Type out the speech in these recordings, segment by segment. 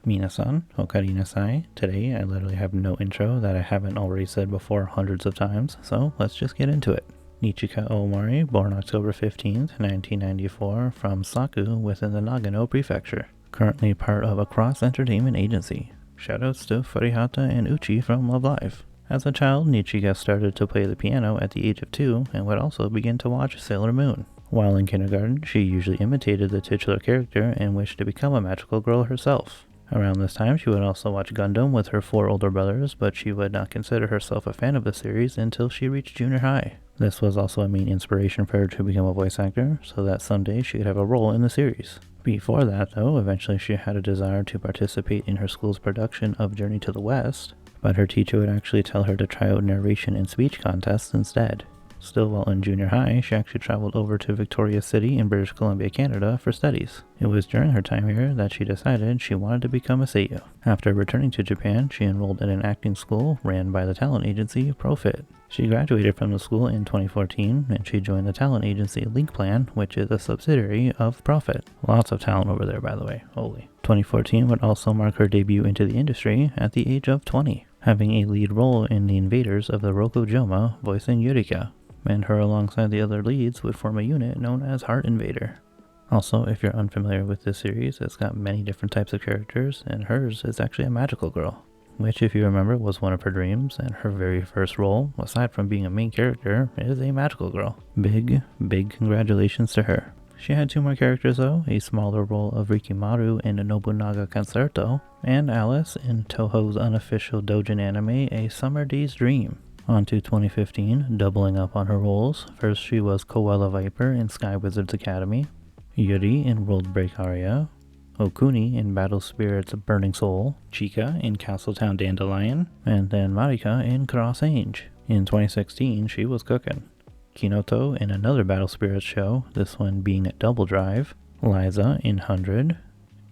Minasan, Okarina nasai. Today I literally have no intro that I haven't already said before hundreds of times, so let's just get into it. Nichika Omori, born October 15th, 1994, from Saku within the Nagano Prefecture. Currently part of a cross-entertainment agency. Shoutouts to Furihata and Uchi from Love Live. As a child, Nichika started to play the piano at the age of 2 and would also begin to watch Sailor Moon. While in kindergarten, she usually imitated the titular character and wished to become a magical girl herself. Around this time, she would also watch Gundam with her 4 older brothers, but she would not consider herself a fan of the series until she reached junior high. This was also a main inspiration for her to become a voice actor, so that someday she could have a role in the series. Before that, though, eventually she had a desire to participate in her school's production of Journey to the West, but her teacher would actually tell her to try out narration and speech contests instead. Still while in junior high, she actually traveled over to Victoria City in British Columbia, Canada for studies. It was during her time here that she decided she wanted to become a seiyuu. After returning to Japan, she enrolled in an acting school ran by the talent agency Profit. She graduated from the school in 2014 and she joined the talent agency Link Plan, which is a subsidiary of Profit. Lots of talent over there, by the way. Holy. 2014 would also mark her debut into the industry at the age of 20, having a lead role in The Invaders of the Rokujoma, voicing Yurika. And her alongside the other leads would form a unit known as Heart Invader. Also, if you're unfamiliar with this series, it's got many different types of characters, and hers is actually a magical girl, which if you remember was one of her dreams, and her very first role, aside from being a main character, is a magical girl. Big congratulations to her. She had 2 more characters though, a smaller role of Rikimaru in the Nobunaga Concerto, and Alice in Toho's unofficial doujin anime, A Summer Day's Dream. On to 2015, doubling up on her roles. First she was Koala Viper in Sky Wizards Academy, Yuri in World Break Aria, Okuni in Battle Spirit's Burning Soul, Chika in Castletown Dandelion, and then Marika in Cross Ange. In 2016, she was cooking. Kinoto in another Battle Spirits show, this one being Double Drive, Liza in 100,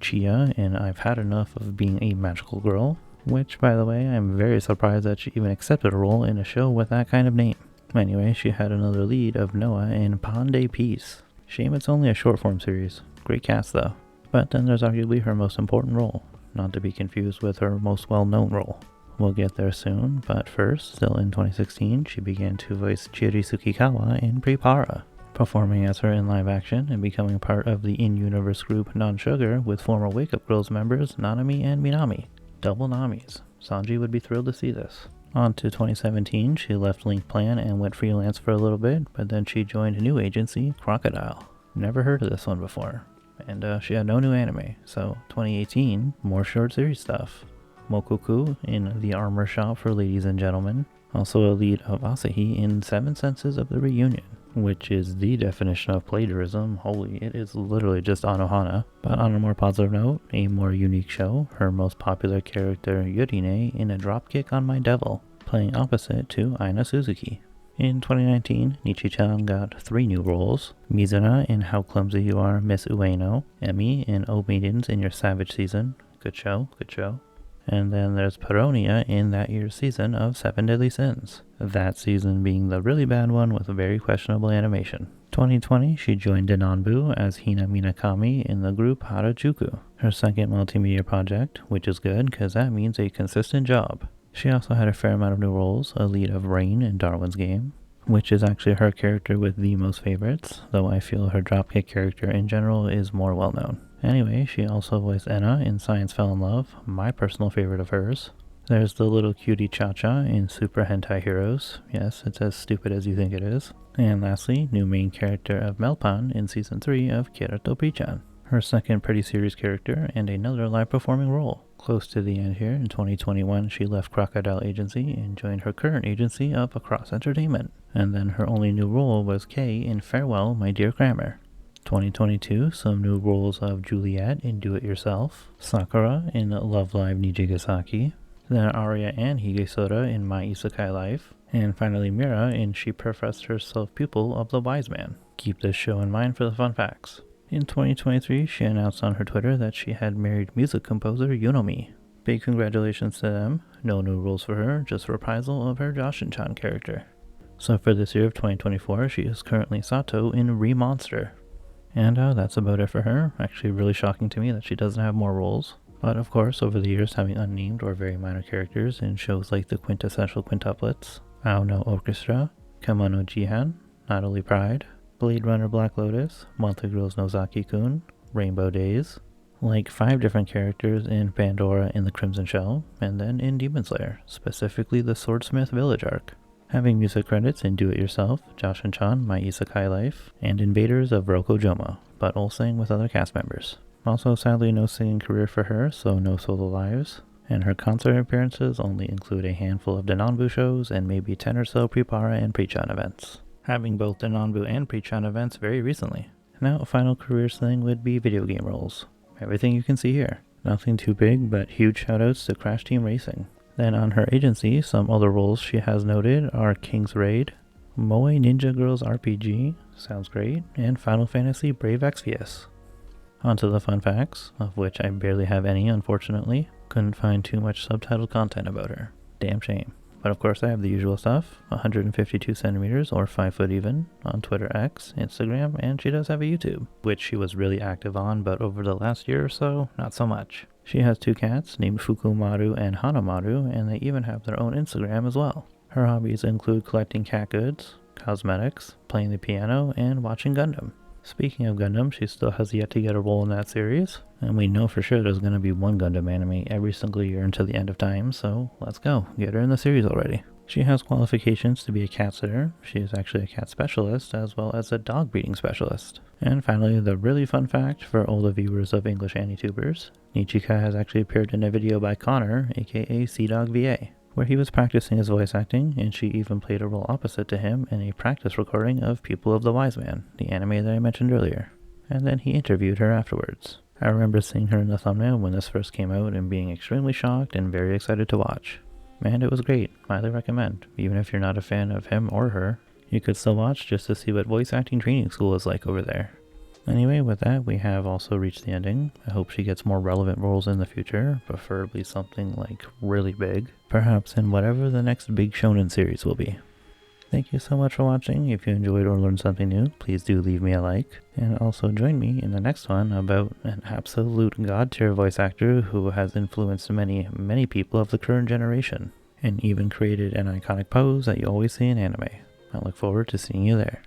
Chia in I've Had Enough of Being a Magical Girl, which, by the way, I'm very surprised that she even accepted a role in a show with that kind of name. Anyway, she had another lead of Noah in Pande Peace. Shame it's only a short form series. Great cast though. But then there's arguably her most important role, not to be confused with her most well-known role. We'll get there soon, but first, still in 2016, she began to voice Chiri Tsukikawa in PriPara, performing as her in live action and becoming part of the in-universe group Non-Sugar with former Wake Up Girls members Nanami and Minami. Double Namis. Sanji would be thrilled to see this. On to 2017, she left Link Plan and went freelance for a little bit, but then she joined a new agency, Crocodile. Never heard of this one before. And she had no new anime, so 2018, more short series stuff. Mokoku in The Armor Shop for Ladies and Gentlemen, also a lead of Asahi in 7 Senses of the Reunion, which is the definition of plagiarism. Holy, it is literally just Anohana. But on a more positive note, a more unique show, her most popular character Yurine in A Dropkick on My Devil, playing opposite to Aina Suzuki. In 2019, Nichichan got 3 new roles: Mizuna in How Clumsy You Are, Miss Ueno, Emi in Oh Maidens in Your Savage Season, good show, and then there's Peronia in that year's season of 7 Deadly Sins, that season being the really bad one with a very questionable animation. 2020, she joined Denanbu as Hina Minakami in the group Harajuku, her second multimedia project, which is good because that means a consistent job. She also had a fair amount of new roles, a lead of Rain in Darwin's Game, which is actually her character with the most favorites, though I feel her dropkick character in general is more well known. Anyway, she also voiced Enna in Science Fell in Love, my personal favorite of hers. There's the little cutie Cha-Cha in Super Hentai Heroes. Yes, it's as stupid as you think it is. And lastly, new main character of Melpan in Season 3 of Kirato Prichan, her second Pretty Series character and another live performing role. Close to the end here, in 2021 she left Crocodile Agency and joined her current agency of Across Entertainment. And then her only new role was Kay in Farewell, My Dear Grammar. 2022, some new roles of Juliet in Do It Yourself, Sakura in Love Live Nijigasaki, then Arya and Higesora in My Isekai Life, and finally Mira in She Professed Herself Pupil of the Wise Man. Keep this show in mind for the fun facts. In 2023, she announced on her Twitter that she had married music composer Yunomi. Big congratulations to them. No new roles for her, just reprisal of her Joshin-chan character. So for this year of 2024, she is currently Sato in Re-Monster. And that's about it for her. Actually really shocking to me that she doesn't have more roles. But of course, over the years, having unnamed or very minor characters in shows like the quintessential quintuplets, Ao no Orchestra, Kemono Jihan, Not Only Pride, Blade Runner Black Lotus, Monthly Girls Nozaki-kun, Rainbow Days, like 5 different characters in Pandora in the Crimson Shell, and then in Demon Slayer, specifically the Swordsmith Village arc. Having music credits in Do It Yourself, Josh and Chan, My Isekai Life, and Invaders of Roko Joma, but all sang with other cast members. Also, sadly, no singing career for her, so no solo lives, and her concert appearances only include a handful of Denonbu shows and maybe 10 or so PriPara and Prichan events, having both Denonbu and Prichan events very recently. Now, a final career thing would be video game roles. Everything you can see here. Nothing too big, but huge shoutouts to Crash Team Racing. Then on her agency, some other roles she has noted are King's Raid, Moe Ninja Girls RPG, sounds great, and Final Fantasy Brave Exvius. Onto the fun facts, of which I barely have any unfortunately. Couldn't find too much subtitled content about her. Damn shame. But of course I have the usual stuff, 152 centimeters or 5 foot even, on Twitter X, Instagram, and she does have a YouTube, which she was really active on, but over the last year or so, not so much. She has 2 cats named Fukumaru and Hanamaru, and they even have their own Instagram as well. Her hobbies include collecting cat goods, cosmetics, playing the piano, and watching Gundam. Speaking of Gundam, she still has yet to get a role in that series, and we know for sure there's going to be one Gundam anime every single year until the end of time, so let's go, get her in the series already. She has qualifications to be a cat sitter, she is actually a cat specialist, as well as a dog breeding specialist. And finally, the really fun fact for all the viewers of English AniTubers, Nichika has actually appeared in a video by Connor, aka CDawg VA, where he was practicing his voice acting, and she even played a role opposite to him in a practice recording of People of the Wise Man, the anime that I mentioned earlier. And then he interviewed her afterwards. I remember seeing her in the thumbnail when this first came out and being extremely shocked and very excited to watch. Man, it was great. Highly recommend. Even if you're not a fan of him or her, you could still watch just to see what voice acting training school is like over there. Anyway, with that, we have also reached the ending. I hope she gets more relevant roles in the future, preferably something like really big, perhaps in whatever the next big shonen series will be. Thank you so much for watching. If you enjoyed or learned something new, please do leave me a like, and also join me in the next one about an absolute god tier voice actor who has influenced many people of the current generation, and even created an iconic pose that you always see in anime. I look forward to seeing you there.